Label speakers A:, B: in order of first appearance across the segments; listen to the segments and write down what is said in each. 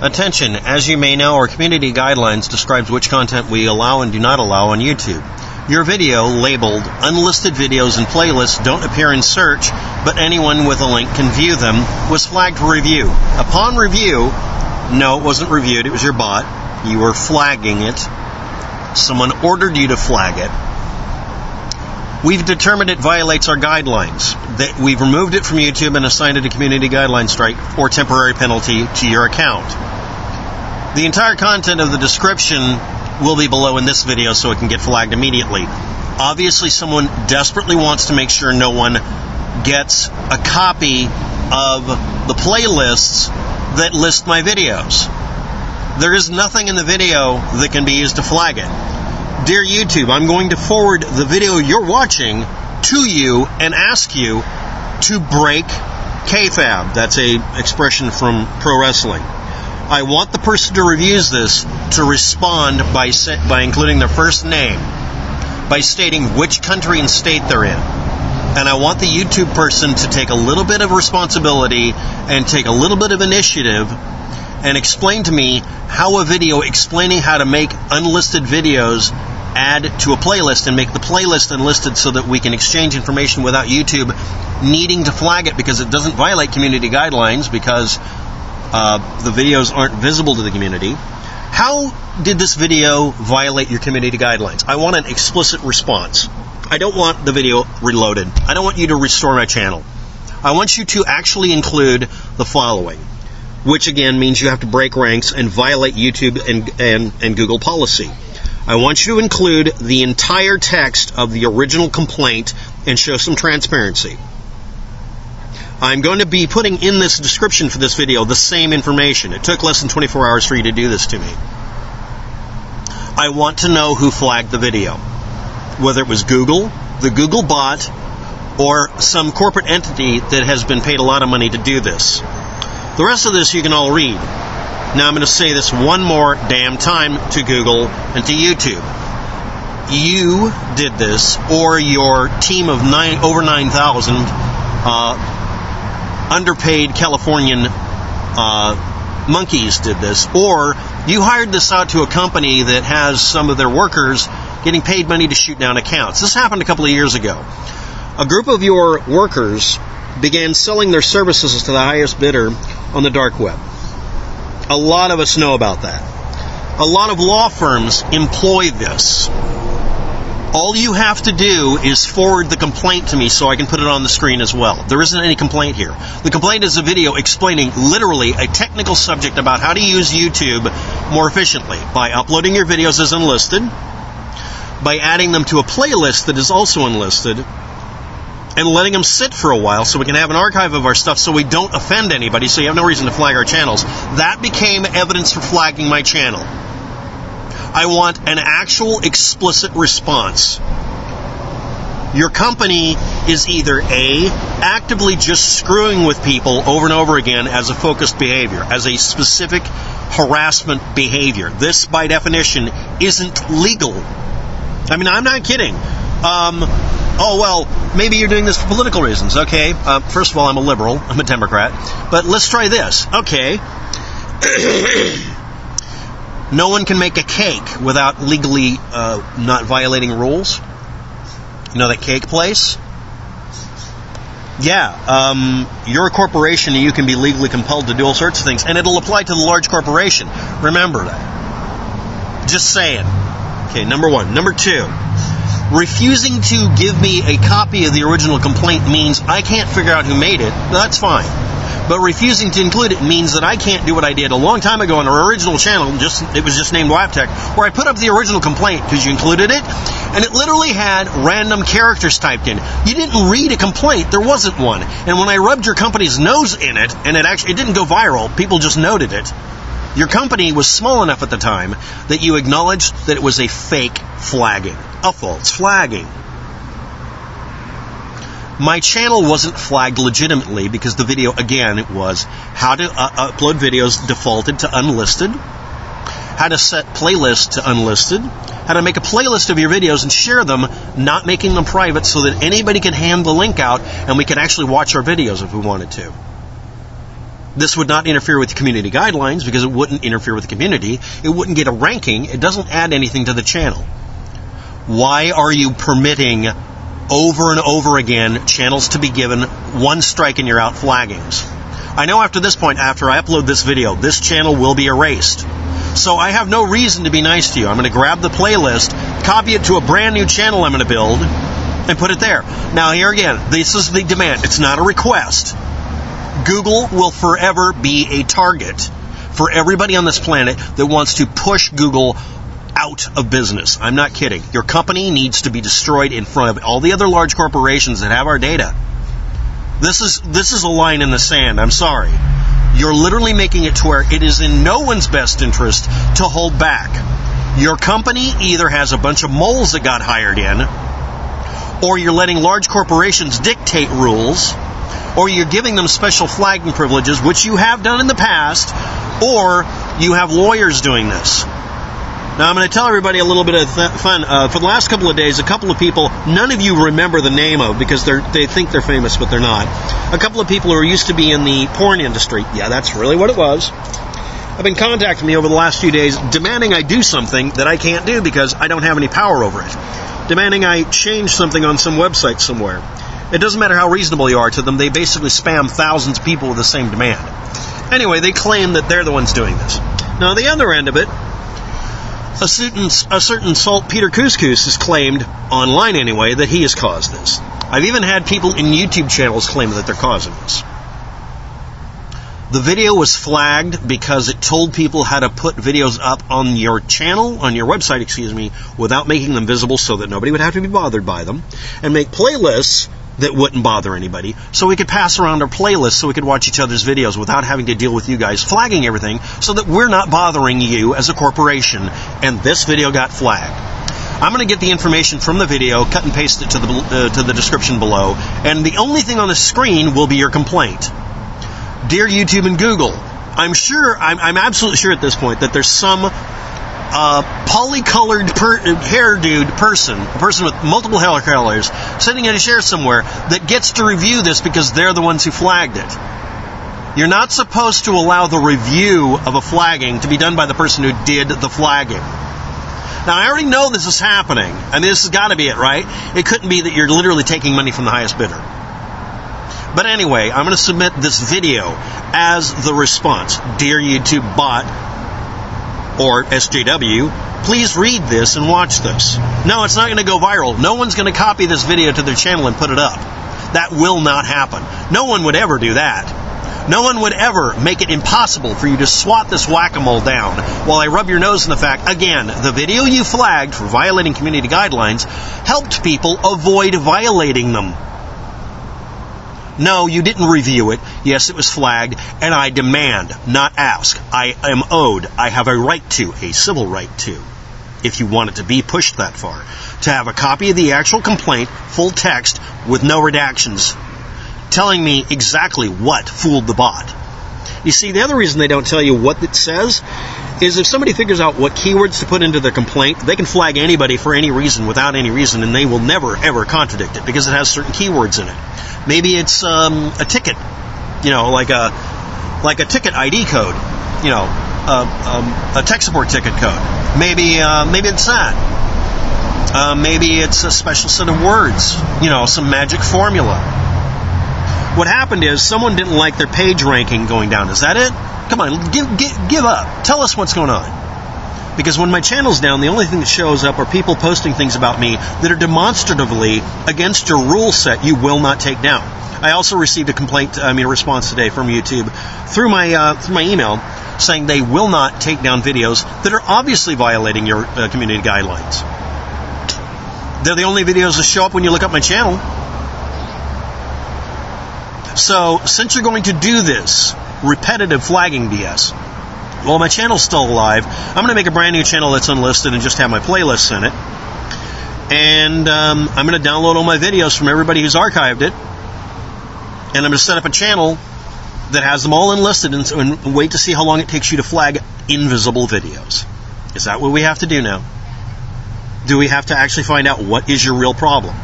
A: Attention, as you may know, our community guidelines describes which content we allow and do not allow on YouTube. Your video, labeled Unlisted Videos and Playlists, don't appear in search, but anyone with a link can view them, was flagged for review. Upon review, no, it wasn't reviewed, it was your bot. You were flagging it. Someone ordered you to flag it. We've determined it violates our guidelines. That we've removed it from YouTube and assigned it a community guideline strike or temporary penalty to your account. The entire content of the description will be below in this video so it can get flagged immediately. Obviously, someone desperately wants to make sure no one gets a copy of the playlists that list my videos. There is nothing in the video that can be used to flag it. Dear YouTube, I'm going to forward the video you're watching to you and ask you to break kayfabe. That's an expression from pro wrestling. I want the person who reviews this to respond by including their first name, by stating which country and state they're in. And I want the YouTube person to take a little bit of responsibility and take a little bit of initiative and explain to me how a video explaining how to make unlisted videos add to a playlist and make the playlist unlisted so that we can exchange information without YouTube needing to flag it because it doesn't violate community guidelines because the videos aren't visible to the community. How did this video violate your community guidelines? I want an explicit response. I don't want the video reloaded. I don't want you to restore my channel. I want you to actually include the following, which again means you have to break ranks and violate YouTube and Google policy. I want you to include the entire text of the original complaint and show some transparency. I'm going to be putting in this description for this video the same information. It took less than 24 hours for you to do this to me. I want to know who flagged the video. Whether it was Google, the Google bot, or some corporate entity that has been paid a lot of money to do this. The rest of this you can all read. Now I'm going to say this one more damn time to Google and to YouTube. You did this, or your team of over 9,000 underpaid Californian monkeys did this, or you hired this out to a company that has some of their workers getting paid money to shoot down accounts. This happened a couple of years ago. A group of your workers began selling their services to the highest bidder on the dark web. A lot of us know about that. A lot of law firms employ this. All you have to do is forward the complaint to me so I can put it on the screen as well. There isn't any complaint here. The complaint is a video explaining literally a technical subject about how to use YouTube more efficiently by uploading your videos as unlisted, by adding them to a playlist that is also unlisted, and letting them sit for a while so we can have an archive of our stuff so we don't offend anybody, so you have no reason to flag our channels. That became evidence for flagging my channel. I want an actual explicit response. Your company is either A, actively just screwing with people over and over again as a focused behavior, as a specific harassment behavior. This, by definition, isn't legal. I mean, I'm not kidding. Oh, well, maybe you're doing this for political reasons. Okay, first of all, I'm a liberal. I'm a Democrat. But let's try this. Okay. No one can make a cake without legally not violating rules. You know that cake place? Yeah, you're a corporation and you can be legally compelled to do all sorts of things. And it'll apply to the large corporation. Remember that. Just saying. Okay, number one. Number two. Refusing to give me a copy of the original complaint means I can't figure out who made it. That's fine. But refusing to include it means that I can't do what I did a long time ago on our original channel, it was just named WAPTech, where I put up the original complaint because you included it, and it literally had random characters typed in. You didn't read a complaint, there wasn't one. And when I rubbed your company's nose in it, and it didn't go viral, people just noted it. Your company was small enough at the time that you acknowledged that it was a fake flagging, a false flagging. My channel wasn't flagged legitimately because the video, again, it was how to upload videos defaulted to unlisted, how to set playlists to unlisted, how to make a playlist of your videos and share them, not making them private so that anybody can hand the link out and we can actually watch our videos if we wanted to. This would not interfere with community guidelines because it wouldn't interfere with the community. It wouldn't get a ranking. It doesn't add anything to the channel. Why are you permitting over and over again channels to be given one strike and you're out flaggings? I know after this point, after I upload this video, this channel will be erased. So I have no reason to be nice to you. I'm going to grab the playlist, copy it to a brand new channel I'm going to build, and put it there. Now here again, this is the demand. It's not a request. Google will forever be a target for everybody on this planet that wants to push Google out of business. I'm not kidding. Your company needs to be destroyed in front of all the other large corporations that have our data. This is a line in the sand. I'm sorry. You're literally making it to where it is in no one's best interest to hold back. Your company either has a bunch of moles that got hired in, or you're letting large corporations dictate rules, or you're giving them special flagging privileges, which you have done in the past, or you have lawyers doing this. Now, I'm going to tell everybody a little bit of fun. For the last couple of days, a couple of people, none of you remember the name of, because they think they're famous, but they're not. A couple of people who used to be in the porn industry, yeah, that's really what it was, have been contacting me over the last few days, demanding I do something that I can't do because I don't have any power over it. Demanding I change something on some website somewhere. It doesn't matter how reasonable you are to them, they basically spam thousands of people with the same demand. Anyway, they claim that they're the ones doing this. Now, the other end of it, a certain saltpeter couscous has claimed, online anyway, that he has caused this. I've even had people in YouTube channels claim that they're causing this. The video was flagged because it told people how to put videos up on your channel, on your website, without making them visible so that nobody would have to be bothered by them, and make playlists that wouldn't bother anybody, so we could pass around our playlists so we could watch each other's videos without having to deal with you guys flagging everything, so that we're not bothering you as a corporation. And this video got flagged. I'm going to get the information from the video, cut and paste it to the description below, and the only thing on the screen will be your complaint. Dear YouTube and Google, I'm absolutely sure at this point that there's some polycolored hair-dude person, a person with multiple hair colors, sitting in a chair somewhere that gets to review this because they're the ones who flagged it. You're not supposed to allow the review of a flagging to be done by the person who did the flagging. Now, I already know this is happening. I mean, this has got to be it, right? It couldn't be that you're literally taking money from the highest bidder. But anyway, I'm going to submit this video as the response. Dear YouTube bot, or SJW, please read this and watch this. No, it's not going to go viral. No one's going to copy this video to their channel and put it up. That will not happen. No one would ever do that. No one would ever make it impossible for you to swat this whack-a-mole down while I rub your nose in the fact, again, the video you flagged for violating community guidelines helped people avoid violating them. No, you didn't review it. Yes, it was flagged, and I demand, not ask. I am owed. I have a right to, a civil right to, if you want it to be pushed that far, to have a copy of the actual complaint, full text, with no redactions, telling me exactly what fooled the bot. You see, the other reason they don't tell you what it says is if somebody figures out what keywords to put into their complaint, they can flag anybody for any reason, without any reason, and they will never, ever contradict it because it has certain keywords in it. Maybe it's a ticket, like a ticket ID code, a tech support ticket code. Maybe it's that. Maybe it's a special set of words, some magic formula. What happened is someone didn't like their page ranking going down. Is that it? Come on, give up. Tell us what's going on. Because when my channel's down, the only thing that shows up are people posting things about me that are demonstratively against your rule set you will not take down. I also received a response today from YouTube through my email saying they will not take down videos that are obviously violating your community guidelines. They're the only videos that show up when you look up my channel. So, since you're going to do this repetitive flagging BS, well, my channel's still alive. I'm going to make a brand new channel that's unlisted and just have my playlists in it. And I'm going to download all my videos from everybody who's archived it. And I'm going to set up a channel that has them all enlisted and wait to see how long it takes you to flag invisible videos. Is that what we have to do now? Do we have to actually find out what is your real problem?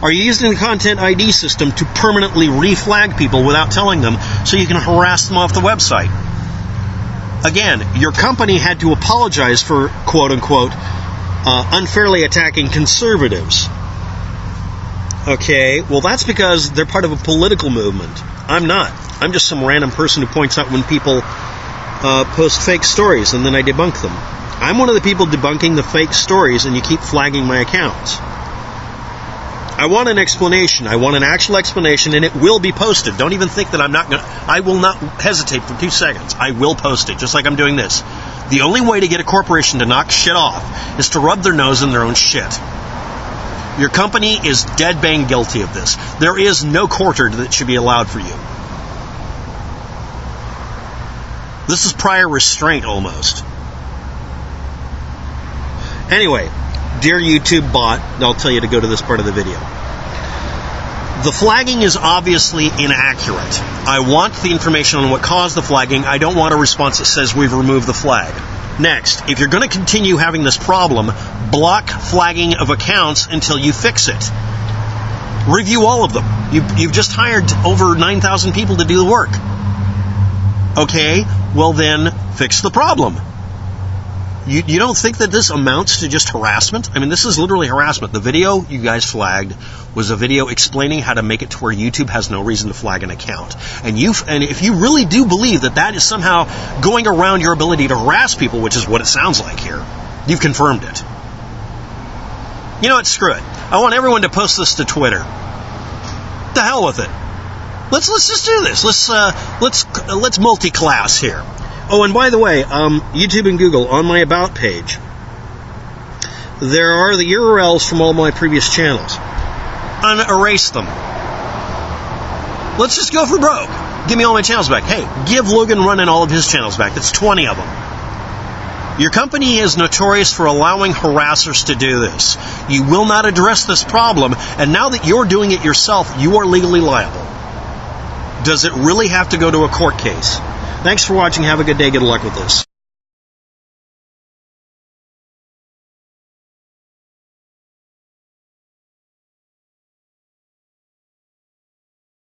A: Are you using the content ID system to permanently reflag people without telling them so you can harass them off the website? Again, your company had to apologize for, quote-unquote, unfairly attacking conservatives. Okay, well, that's because they're part of a political movement. I'm not. I'm just some random person who points out when people post fake stories, and then I debunk them. I'm one of the people debunking the fake stories, and you keep flagging my accounts. I want an explanation. I want an actual explanation, and it will be posted. Don't even think that I will not hesitate for 2 seconds. I will post it, just like I'm doing this. The only way to get a corporation to knock shit off is to rub their nose in their own shit. Your company is dead bang guilty of this. There is no quarter that should be allowed for you. This is prior restraint, almost. Anyway, dear YouTube bot, I'll tell you to go to this part of the video. The flagging is obviously inaccurate. I want the information on what caused the flagging. I don't want a response that says we've removed the flag. Next, if you're going to continue having this problem, block flagging of accounts until you fix it. Review all of them. You've just hired over 9,000 people to do the work. Okay, well then, fix the problem. You don't think that this amounts to just harassment? I mean, this is literally harassment. The video you guys flagged was a video explaining how to make it to where YouTube has no reason to flag an account. And if you really do believe that that is somehow going around your ability to harass people, which is what it sounds like here, you've confirmed it. You know what? Screw it. I want everyone to post this to Twitter. The hell with it. Let's just do this. Let's multi-class here. Oh, and by the way, YouTube and Google, on my About page, there are the URLs from all my previous channels. Unerase them. Let's just go for broke. Give me all my channels back. Hey, give Logan Runnin all of his channels back. That's 20 of them. Your company is notorious for allowing harassers to do this. You will not address this problem, and now that you're doing it yourself, you are legally liable. Does it really have to go to a court case? Thanks for watching. Have a good day. Good luck with this.